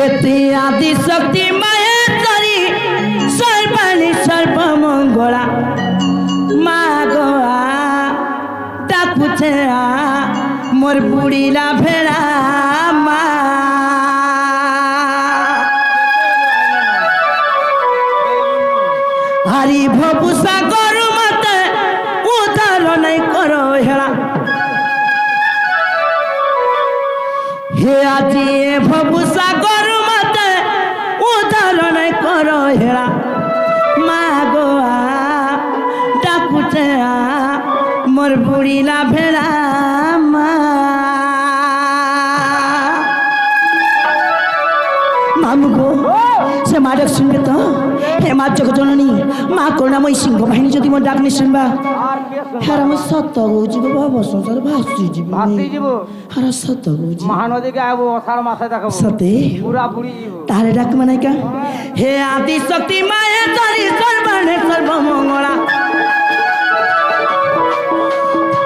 হেতে আদি শক্তি মায়েশ্বরী সর্বাণী সর্বমঙ্গলা মা গোয়া ডাকুছে মোর বুড়িলা ভেড়া মা হারি ভবুষা করু মতে উদ্ধার নাই করো হেড়া হে আজি ভবুষা করু মতে উদ্ধার নাই করো হেড়া মা গোয়া ডাকুছে মোর বুড়িলা ভেড়া মা মামু গো সে মা ডাক শুনবে তো হে মা জগজননী মা করুণাময়ী সিংহ বাহিনী যদি মোর ডাক নি শুনবা হ্যাঁ আমার সত্য গৌজি গো বাবা সংসার ভাসি যাব হ্যাঁ সত্য গৌজি মহানদীকে আইব অষাঢ় মাসে দেখাবো সতে পুরা বুড়ি যাব তাহলে ডাক মানে কা হে আদি শক্তি মায়েশ্বরী সর্বাণী সর্বমঙ্গলা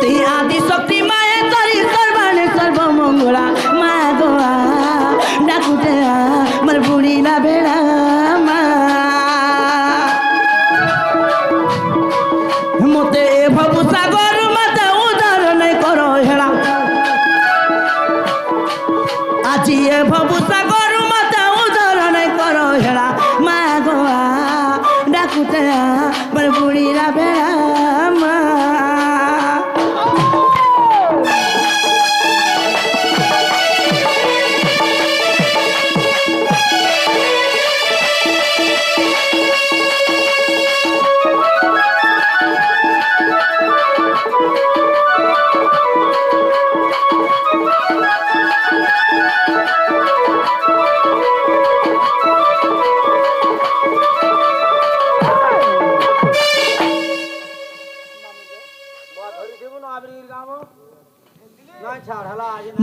তে আদি শক্তি মায়েশ্বরী সর্বাণী সর্বমঙ্গলা মা গোয়া ডাকুতে আমার বুড়িলা বেড়া মা মতে ভবু সাগর মতে উদ্ধার নাই করো হেড়া আজি এ ভবু সাগর মতে উদ্ধার নাই করো হেড়া মা গোয়া ডাকুতে আমার বুড়িলা বেড়া মা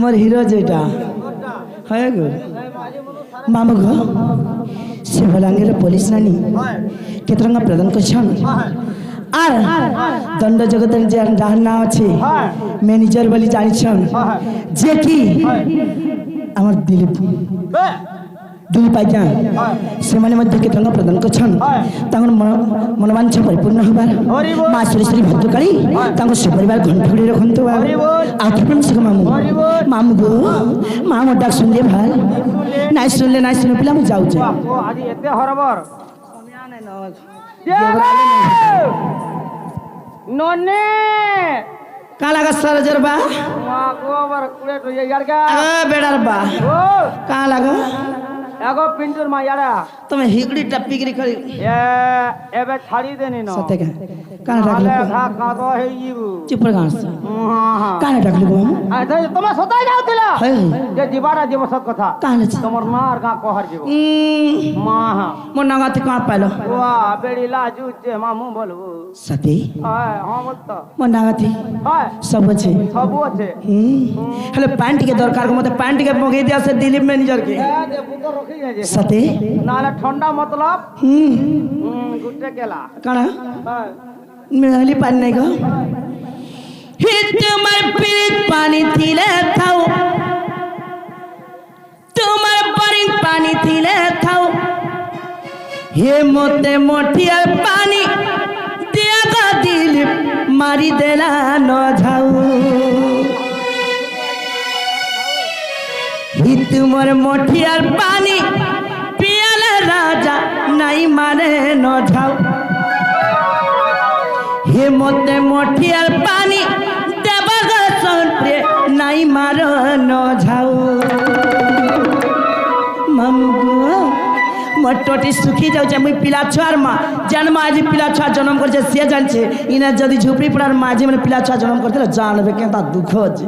मोर हिरो जेटा है गो मामा गो से बलांगीर पुलिस नानी केतरंगा प्रदान करछन আর দণ্ড জগতের যে যার নাম আছে ম্যানেজার বলি জানিছন যে কি আমার দিলীপ দুই পাইকা সেমানে মধ্যে কেতরঙ্গ প্রদান করছন তাঙ্কর মনোবাঞ্ছা পরিপূর্ণ হবার মা সুরেশ্বরী ভদ্রকালী তাঙ্কর সপরিবার ঘণ্টাঘড়ি রখন্তু আত্মপ্রেম শিখ মামু মামু গো মা মোর ডাক শুনলে ভাল নাই শুনে পিলা আমি যাউছে আজি এতে হরবর ননে কালা গাছর জরবা মা গোবর কুড়ে তো ইয়ার কা বেড়ার বা ও কালা গো এগো পিন্টুর মা ইয়ারা তুমি হিগড়ি টপিগরি করি এবে ছাড়ি দেনি ন সতে কা কানা ডাকলে খা খা তো হেই জিবু চুপ গাছ হ্যাঁ কানা ডাকলে গো মামু আই তাই তোমা সতাই যাওতিলা হয় যে দিবারা জীব সত কথা কানা তোমার মা আর গা কহার জীব মা হ্যাঁ মোর নাগাতে কাঁ পাইলো ওয়া বেড়ি লাজু যে মামু বলবো সতে হ্যাঁ হ্যাঁ বলতো মোর নাগাতে হ্যাঁ সব আছে সবু আছে হলে প্যান্ট কে দরকার মতে প্যান্ট কে মগেই দিয়া সে দিলীপ ম্যানেজার কে দে বুতো রখি যায় সতে নালে ঠান্ডা মতলব গুটে কেলা কানা হ্যাঁ মেলি পানি নাই গো হিত তোমার পিরিত পানি থিলে থাও তোমার বরিং পানি থিলে থাও হে মতে মঠিয়ার পানি দিয়া গা দিলীপ মারি দেলা ন যাও হি তোমার মঠিয়ার পানি পিয়ালে রাজা নাই মারে ন যাও হে মতে মঠিয়ার পানি দেবা গসরে নাই মার ন যাও মামু গো মোর টোটি শুকি যাচ্ছে মুই পিলা ছুয়ার মা জন্ম আজ পিলা ছুয়া জন্ম করছে সে জানছে ইনা যদি ঝুপড়ি পড়ার মাঝে মানে পিলা ছুয়া জন্ম করতে জানবে কেন তার দুঃখ হচ্ছে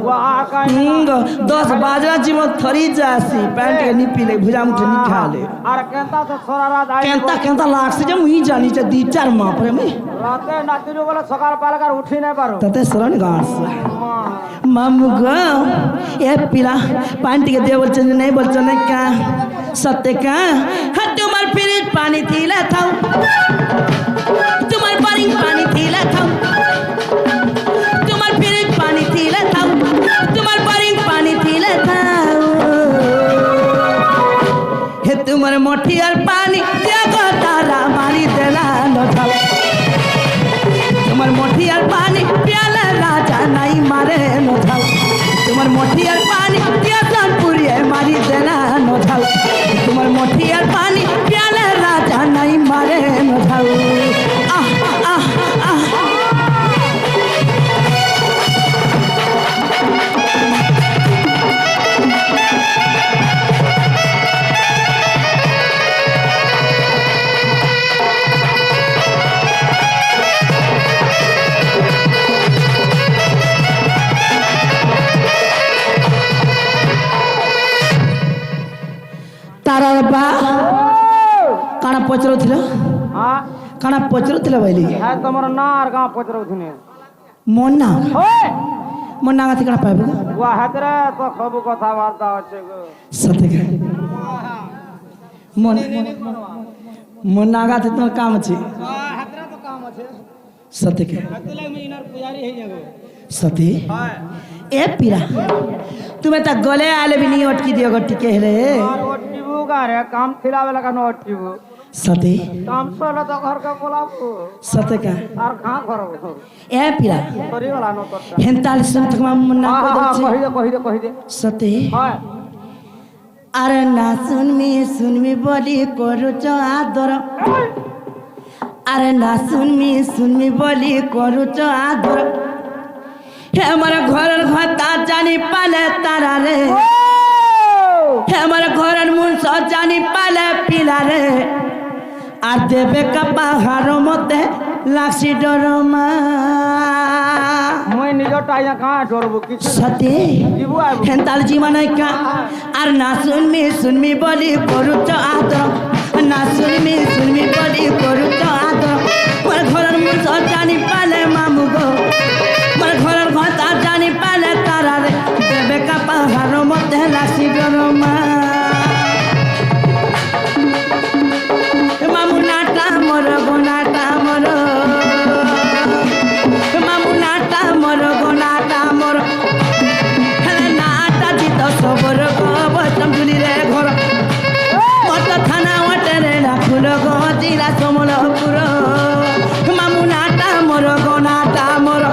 10 বাজরা জীবন থরি যাসি প্যান্ট কে নি পিলে ভুজা মুঠে নি খালে আর কেনতা তো সরারা দাই কেনতা লাগছে যে মুই জানি যে 2-4 মা পরে মুই রাতে নাতিরু বলে সকাল পালকার উঠি না পারো তাতে সরণ গাছ মামু গো এ পিলা পান্টি के दे बोलছে नहीं बोलছে ना क्या सत्य का हाँ तुम्हार फ्रिज पानी थीला था तुम्हार बोरिंग पानी थीला था तुम्हार फ्रिज पानी थीला था तुम्हार बोरिंग पानी थीला था মারে নধাও তোমার মঠিয়ার পানি পিয়াসান পুরিয়ে মারি দেনা নধাও তোমার মঠিয়ার পানি পিয়ালে রাজা নাই মারে নধাও আহ আহ আহ तारा बा काना पचरुथिल হ্যাঁ काना पचरुथिल बैली হ্যাঁ তোমার না আর গাঁ পচর উঠিনে मोन्ना ওই मोन्ना गाती काना पाइबो গুয়া হাতরে তো সবু কথাবার্তা হচ্ছে গো सत्य के मोन मोन्ना गाती तो काम अछि হাতরে তো কাম আছে सत्य के হাতলে আমি ইনার পূজারি হই যাবে सत्य হ্যাঁ ए पीरा तुम्हें तो गले आले भी नहीं अटकी दियो गट्टी के रे আর ওটিবু গারে কাম খিলাবে লাগা ন ওটিবু सत्य কাম সলে তো ঘর কে বলাবো सत्य का আর খাঁ করবো ए पीरा সরি গলা ন তোরটা हेंताल सुन तक मोन्ना হ্যাঁ को হ্যাঁ दे কহি দে सत्य হ্যাঁ अरे ना सुनमी बोली करुच आदर अरे ना सुनमी बोली करुच आदर हे हमारे घर घता जानी पाले तारा रे हे हमारे घर मुंस जानी पाले पिला रे আর দেবে কা পাহাড় মতে লাগছি ডরমা মই নিজটা আইয়া কাঁ ডরবো কিছু সতে জীবু আইবো হেন্তাল জীবনাই কা আর না শুনমি বলি করুচ আদর না শুনমি বলি করুচ আদর মোর ঘরের মুছ জানি পালে মামু গো মোর ঘরের ঘটা জানি পালে তারা রে দেবে কা পাহাড় মতে লাগছি ডরমা মামু নাটা মোর গোনাটা মোর মামু নাটা মোর গোনাটা মোর হেলে নাটা জিত সবর গো বসম দুলি রে ঘর মত থানা ওটরে রাখুল গো জিরা সমলপুর মামু নাটা মোর গোনাটা মোর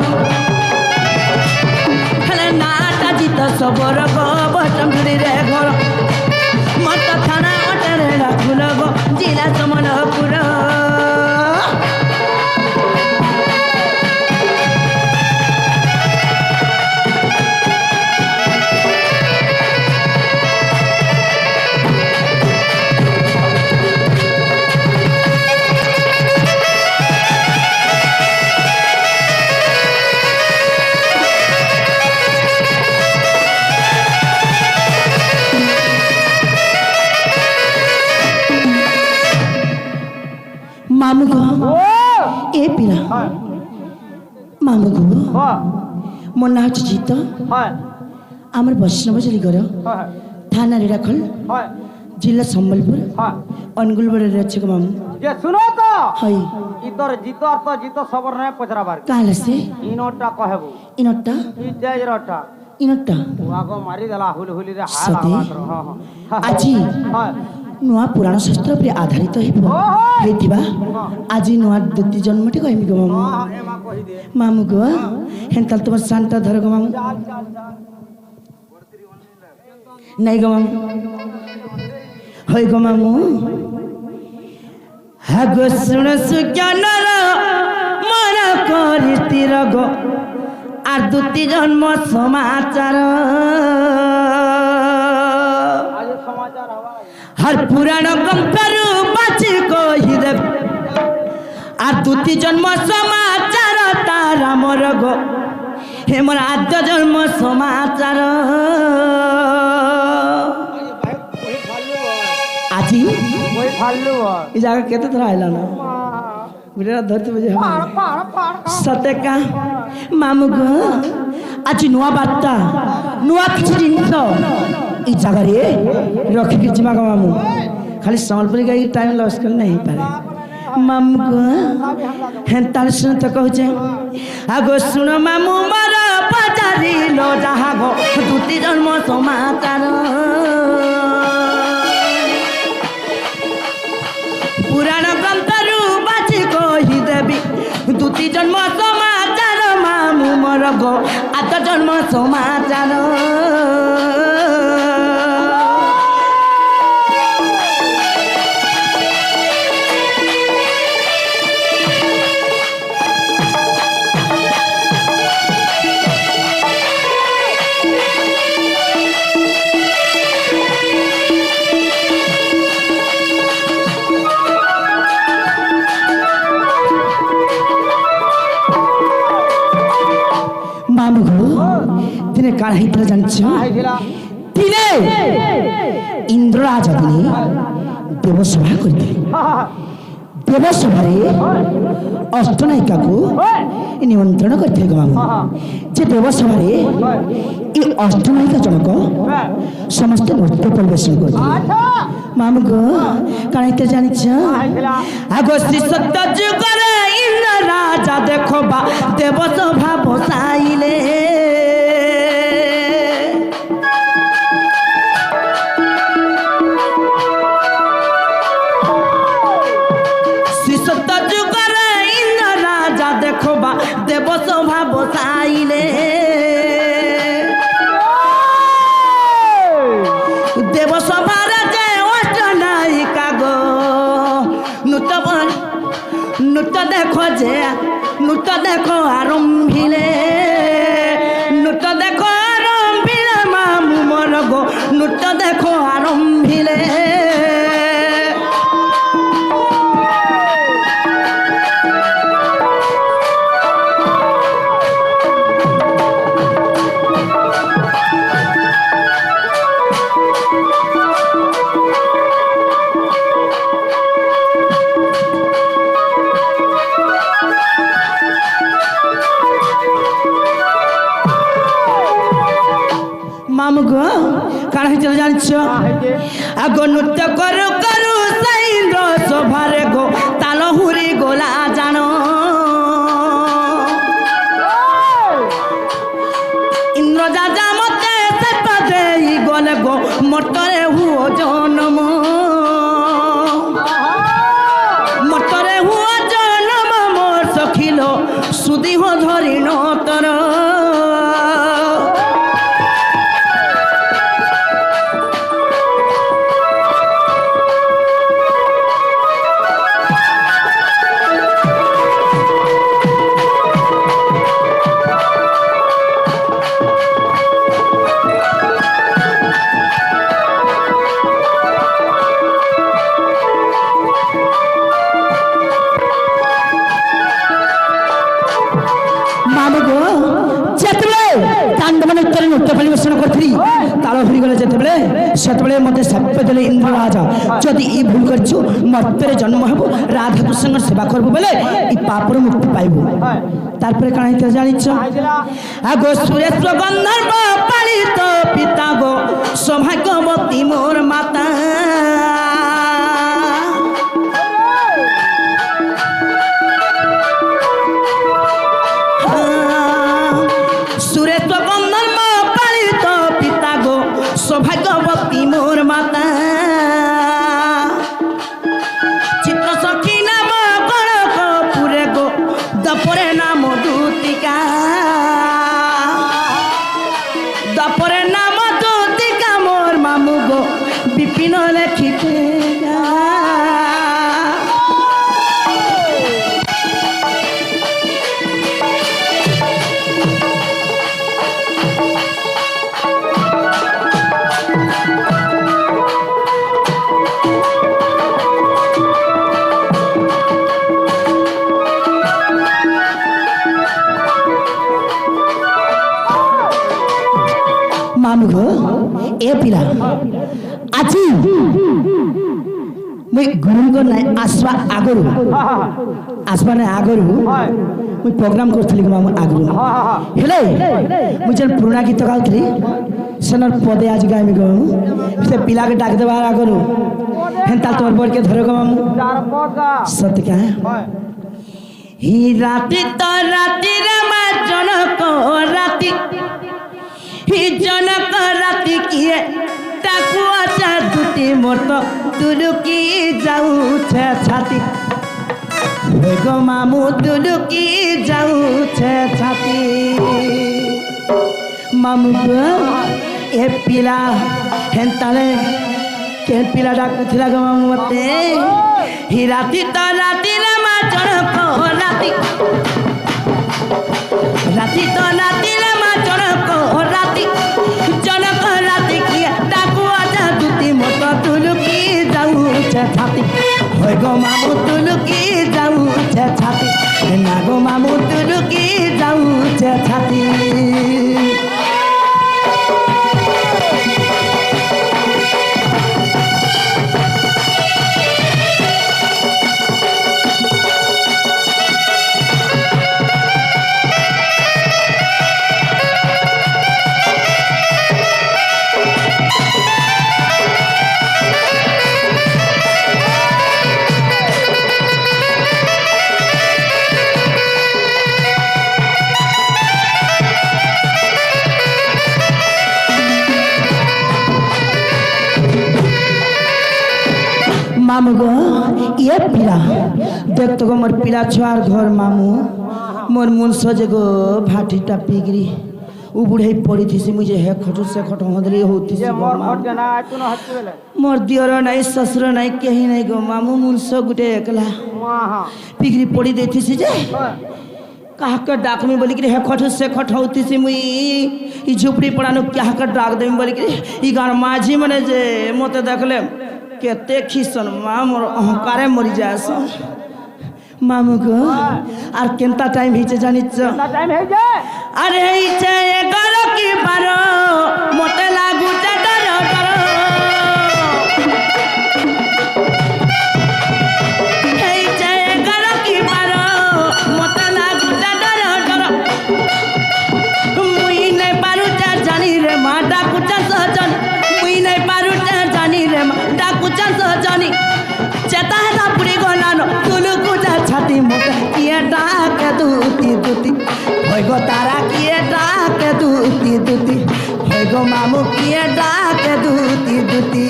হেলে নাটা জিত সবর গো বসম দুলি রে ঘর মত থানা ওটরে রাখুল গো জিরা সমলপুর मामू गो ए पीरा হ্যাঁ मामू गो হ্যাঁ मोर ना हচ্ছে জিত হ্যাঁ আমার বৈষ্ণবজলি ঘর হ্যাঁ থানা রেড়াখল হ্যাঁ জেলা সম্বলপুর হ্যাঁ অনুগুলবড়ে আছে গো মামু যে শুনো তো হই ইতর জিত আর তো জিত সবর নাই পচরাবার কালে সে ইনোটা কহেবু ইনটা ই তেজ রটা ইনটা আগো মারি দেলা হুলি রে হাল সতে আওয়াজ হ্যাঁ হ্যাঁ আজি হ্যাঁ ନୂଆ ପୁରାଣ ଶାସ୍ତ୍ର ଉପରେ ଆଧାରିତ ହେଇଥିବା ଆଜି ନୂଆ ଦ୍ୱିତୀୟ ଜନ୍ମଟି କହିବି ଗো ମାମୁ হ্যাঁ এমা কহি দে ମାମୁ ଗো ହେନ୍ତାଲ ତୁମର ସାନଟା ଧର ଗো ମାମୁ ନାଇଁ ଗো ମାମୁ ହଇ ଗো ମାମୁ ହାଗ ଶୁଣ ସୁଜ୍ଞାନର ମନ କରିତିର ଗো আর দ্বিতীয় জন্ম সমাচার আজ সমাচার হওয়া हर पुराण गंतरु बाची कही देव আর দুটি জন্ম সমাচার তার আমার গো হে মোর আদ্য জন্ম সমাচার আজি ওই ফাললু এই জায়গা কেতে ধরা আইলা না বুড়া ধরতে বুঝে সতে কা মামু গো আজি নূয়া বার্তা নূয়া কিছু জিনিস এই জায়গারে রখিকি জিমা গো মামু খালি সম্বলপুরি গাই টাইম লস করে নাই পারে মামু গো হেন তার শুনে তো কହୁছে আগো শুন মামু মার পচারিল যাহা গো দুটি জন্ম সমাচার পুরাণ গ্রন্থরু বাছি কহি দেবি দুটি জন্ম সমাচার মামু মোর গো আত জন্ম সমাচার তিনি কার হইতে জানছ তিনি ইন্দ্ররাজ দিনে দেবসভা করিলে দেবসভারে অষ্টনায়িকাকে নিমন্ত্রণ করতে মামু যে দেবসভারে এই অষ্টনায়িকা জনক সমস্ত নৃত্য পরিবেশন করতে মামু গো কার হইতে জানিছ আগো শ্রী সত্য যুগরে ইন্দ্ররাজা দেখো বা দেবসভা বসাইলে দেবসভা বসাইলে দেবসভার যে অষ্টনায়িকা গো নৃত্য দেখো যে নৃত্য দেখো আরম্ভিলে নৃত্য দেখো আরম্ভিলে মামু মর গো নৃত্য দেখো আরম্ভিলে মামু গো কার হইতে জানছ আগো নৃত্য করু করু ইন্দ্র সভারে গো তাল হুরি গোলা জানো ইন্দ্র যা মতে সেপদে গলে গো মটরে হুও জন্ম মটরে হুও জন্ম মোর সখিল সুদিহ ধরি নতর সেতবে মধ্যে সাপে দেলে ইন্দ্ররাজ যদি ই ভুল করছু মর্ত্যরে জন্ম হব রাধা কৃষ্ণ সেবা করবো বলে এই পাপর মুক্তি পাইব তারপরে কারণ হইতে জানিছ আগো সুরেশ গন্ধর্ব পালিত পিতা গো সৌভাগ্যবতী মোর মাতা সুরেশ গন্ধর্ব পালিত পিতা গো সৌভাগ্যবতী মোর মাতা চিত্ত সখী নাম গণকপুরে গো দপরে নাম দূতিকা দপরে নাম দূতিকা মোর মামু গো বিপিন লেখিতে मामू गो ए पिला আজি মই গুরুঙ্গ নাই আসবা আগরু আসবা নাই আগরু মই প্রোগ্রাম করছিলি মামু আগরু হেলে মই যে পুরোনা গীত গাউছিলি সেনার পদে আজ গাইমি গো সে পিলাকে ডাক দেবার আগরু হেনতা তোর বরকে ধরে গো মামু সত্য কা হি রাতি তো রাতি রে মা জনক রাতি হি জনক রাতি কিয়ে তাকু আছা দুটি মত তুলুকি যাউছে ছাতি হই গো মামু দুলুকি যাউছে ছাতি মামু গো এ পিলা হেন্তালে কে পিলা ডাকুଥିଲା গো মামু মতে হি রাতি তো রাতি রে মা জনক রাতি রাতি তো রাতি রে মা জনক রাতি জনক রাতি কি ডাকু আজা দুতি মত তুলুকি যাউছে ছাতি হই গো মামু তুলুকি যাউছে ছাতি না গো মামু তুলুকি যাউছে ছাতি मामू गो ये पीला देख तो गो मोर पीला छुआर घर मामू मोर मुन सजे गो भाटीटा पिगरी उ बुढ़े पड़ी थी मुझे हे खटो से खटो हदरी होती ये मोर घट जना तू न हट बेले मोर दियर नहीं ससुर नहीं कहीं नहीं गो मामू मुन सो गुटे एकला हां पिगरी पड़ी देती सी जे कहा कर डाक में बोली कि हे खटो से खटो होती सी मुई ई झुपड़ी पड़ानो क्या कर डाक दे बोली कि ई गार माझी मने जे मते देखले केते खिसन मोर अहंकारे मरी जास मामू गो आर केनता टाइम हिचे जानिच ना टाइम है जे अरे हिचे 11 की 12 मते लागू डर डर हिचे 11 की 12 मते लागू डर डर मुई नहीं पारू जानी रे मा डाकू सजन मुई नहीं पारू जानी रे मा डाकू सजनी चेता है बुढ़ी गोनानो तुलु कुजा छाती मोटा किए डाक दूती दूती होय गो तारा किए डाक दूती दूती होय गो मामू किए डाक दूती दूती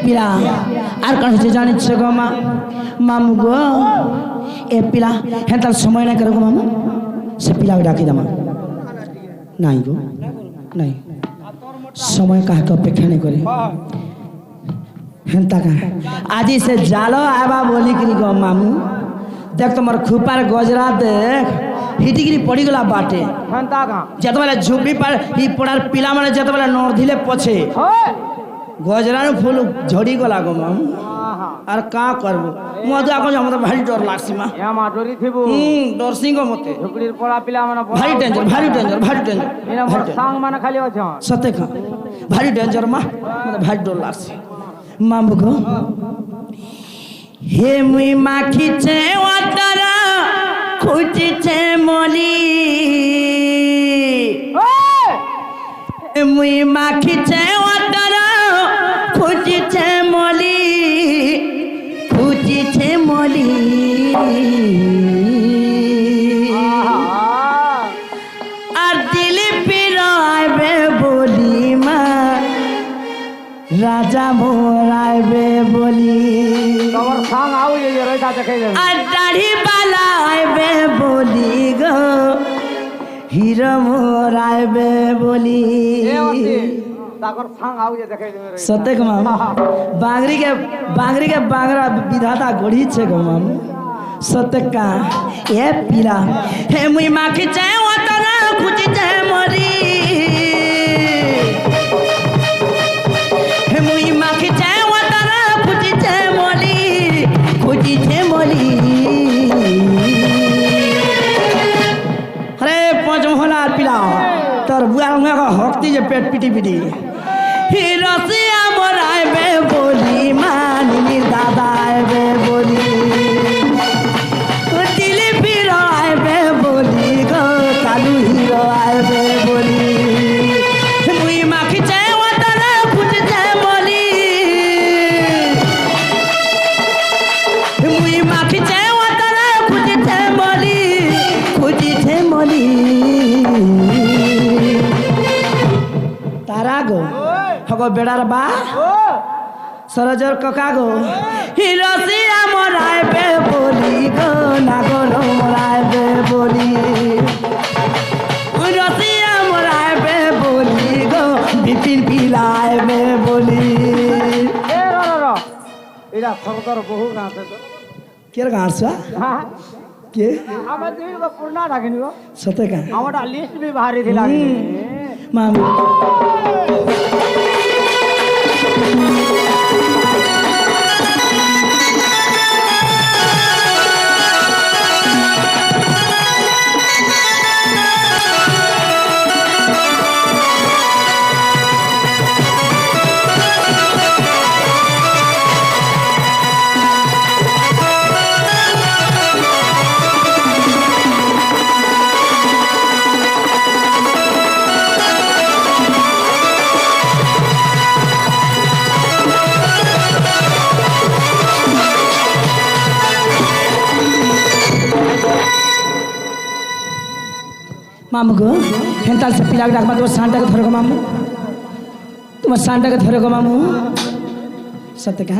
पिला आर कौन से जाने गो मामू गो ए पिला हेंता समय ना करो गो मामू से पिला के डाकी दमा नहीं गो नहीं समय कहा के अपेक्षा नहीं करे हेंता का आज से जालो आबा बोली कि गो मामू देख तुम्हार खुपार गजरा देख हिटिगिरी पड़ी गला बाटे हेंता का जत बेला झुपड़ी पर ही पड़ार पिला माने जत बेला नर्धिले पछे गजरानु फूल झड़ी गला गो मामू আর কা করব মজা এখন আমাদের ভারী ডর লাগছে মা এ মা ডরি থিবু ডর সিংহ মতে ঝুপড়ির পড়া পিলা মানে ভারী ডেঞ্জার ভারী ডেঞ্জার ভারী ডেঞ্জার এনা মোর সাং মানে খালি আছে সতে খা ভারী ডেঞ্জার মা মানে ভারী ডর লাগছে মামু গো হে মুই মাখিছে ওতারা খুঁজিছে মলি হে মুই মাখিছে ওতারা খুঁজিছে মলি খুঁজিছে মলি আর দিলি পিরাইবে বলি মা রাজা মোরাইবে বলি তোমার সাং আউ এই রইতা দেখাই দে আর দাড়ি বালাইবে বলি গো হিরো মোরাইবে বলি এ ওতে ताकर सांग आउ जे देखाई देबे सतेक मामा बांगरी के बांगरा विधाता गोड़ी छे गो मामा सतेक का ए पीला हे मुई माखी चाहे ओतना खुजी चाहे मरी हे मुई माखी चाहे ओतना खुजी चाहे मरी खुजी छे मरी अरे পেট পিটি পিটি রসিয়া মরাইবে বলি মানিনি দাদা আইবে বলি দিলি হিরো আইবে বলি গো কালু হিরো আইবে বলি মুই মাখিছে ওতারে ফুটছে বলি মুই মাখিছে ওতারে ফুটছে বলি ফুটছে বলি তারা গো হগো বেড়ার বা সরজর ককা গো হিরসিয়া মরাইবে বলি গো নাগর মরাইবে বলি রসিয়া মরাইবে বলি গো বিপিন পিলাইবে বলি এটা সরকার বহু গাছ আছে কে গাছ হ্যাঁ কে আমার দিন পূর্ণা রাখিনি গো সতে কা আমার লিস্ট भी भारी थी মামি মামু গো হেন্তাল সে পিলাকে ডাকবা তোমার সানটাকে ধরে গো মামু তোমার সানটাকে ধরে গো মামু সত্যি কা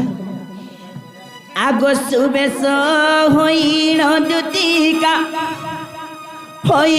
আগো সুবেশ হইল দুতিকা হই